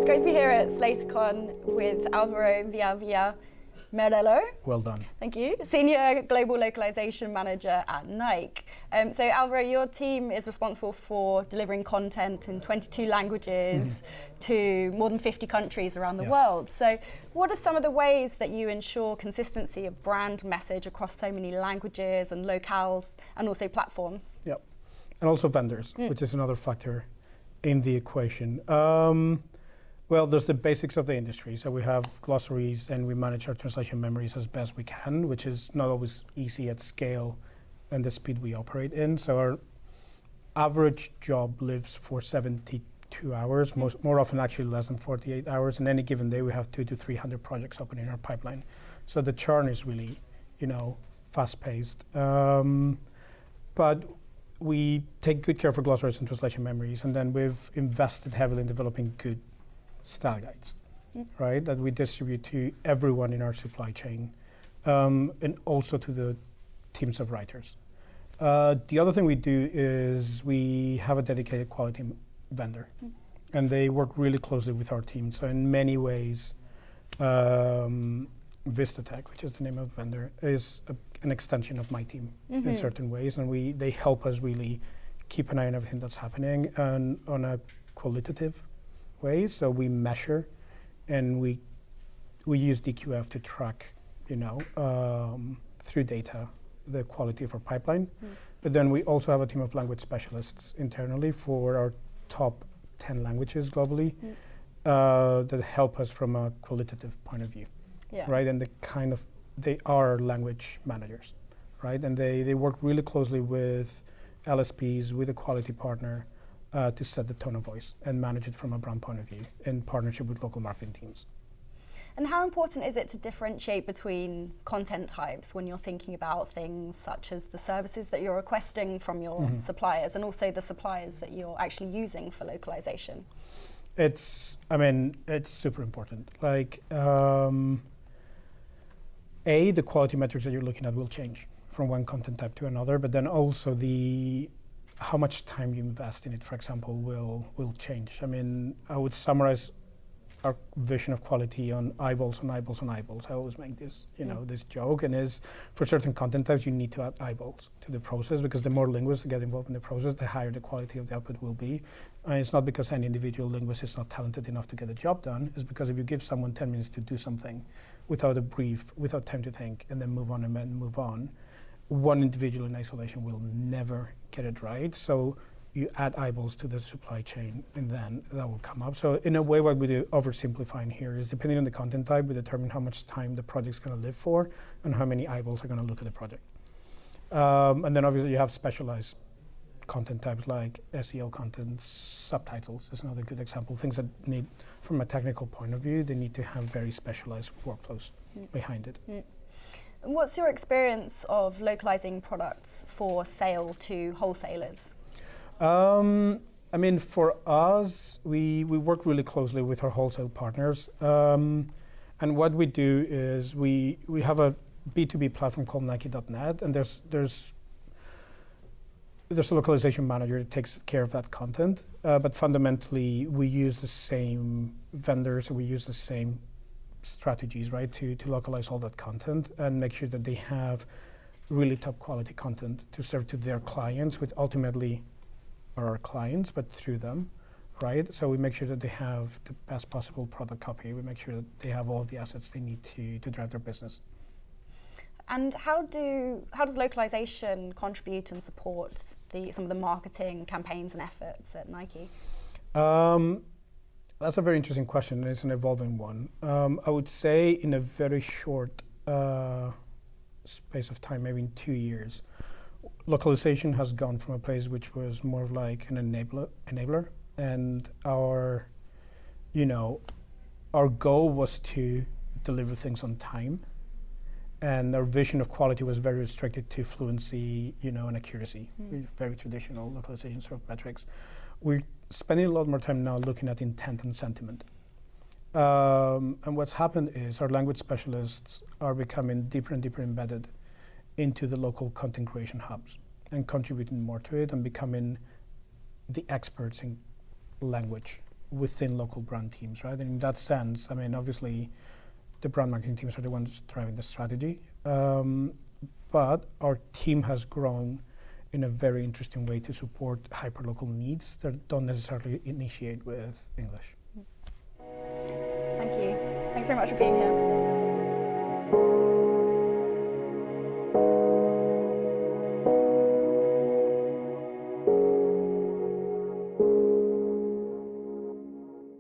It's great to be here at SlatorCon with Alvaro Villalvilla Merelo. Well done. Thank you. Senior Global Localization Manager at Nike. So Alvaro, your team is responsible for delivering content in 22 languages to more than 50 countries around the world. So what are some of the ways that you ensure consistency of brand message across so many languages and locales and also platforms? Yep. And also vendors, which is another factor in the equation. Well, there's the basics of the industry. So we have glossaries and we manage our translation memories as best we can, which is not always easy at scale and the speed we operate in. So our average job lives for 72 hours, more often actually less than 48 hours. In any given day, we have 200 to 300 projects open in our pipeline. So the churn is really, fast-paced. But we take good care for glossaries and translation memories, and then we've invested heavily in developing good style guides, right? That we distribute to everyone in our supply chain, and also to the teams of writers. The other thing we do is we have a dedicated quality vendor, and they work really closely with our team. So in many ways, Vistatech, which is the name of the vendor, is an extension of my team in certain ways, and they help us really keep an eye on everything that's happening and on a qualitative way. So we measure and we use DQF to track, through data, the quality of our pipeline. But then we also have a team of language specialists internally for our top 10 languages globally that help us from a qualitative point of view, right? And they are language managers, right? And they work really closely with LSPs, with a quality partner, to set the tone of voice and manage it from a brand point of view in partnership with local marketing teams. And how important is it to differentiate between content types when you're thinking about things such as the services that you're requesting from your suppliers and also the suppliers that you're actually using for localization? It's super important. Like, the quality metrics that you're looking at will change from one content type to another, but then also how much time you invest in it, for example, will change. I would summarize our vision of quality on eyeballs on eyeballs on eyeballs. I always make this, this joke, and is for certain content types you need to add eyeballs to the process, because the more linguists get involved in the process, the higher the quality of the output will be. And it's not because any individual linguist is not talented enough to get the job done. It's because if you give someone 10 minutes to do something without a brief, without time to think, and then move on, one individual in isolation will never get it right. So you add eyeballs to the supply chain, and then that will come up. So in a way, what we do, oversimplifying here, is depending on the content type, we determine how much time the project's going to live for and how many eyeballs are going to look at the project. And then obviously you have specialized content types like SEO content, subtitles is another good example. Things that need, from a technical point of view, they need to have very specialized workflows behind it. What's your experience of localizing products for sale to wholesalers? For us, we work really closely with our wholesale partners. And what we do is we have a B2B platform called Nike.net, and there's a localization manager that takes care of that content. But fundamentally, we use the same vendors, we use the same strategies, right, to localize all that content and make sure that they have really top quality content to serve to their clients, which ultimately are our clients, but through them, right? So we make sure that they have the best possible product copy. We make sure that they have all of the assets they need to drive their business. And how does localization contribute and support some of the marketing campaigns and efforts at Nike? That's a very interesting question, and it's an evolving one. I would say in a very short space of time, maybe in 2 years, localization has gone from a place which was more of like an enabler, and our goal was to deliver things on time, and our vision of quality was very restricted to fluency, and accuracy. Very traditional localization sort of metrics. We're spending a lot more time now looking at intent and sentiment. And what's happened is our language specialists are becoming deeper and deeper embedded into the local content creation hubs and contributing more to it and becoming the experts in language within local brand teams, right? And in that sense, I mean, obviously, the brand marketing teams are the ones driving the strategy, but our team has grown in a very interesting way to support hyperlocal needs that don't necessarily initiate with English. Thank you. Thanks very much for being here.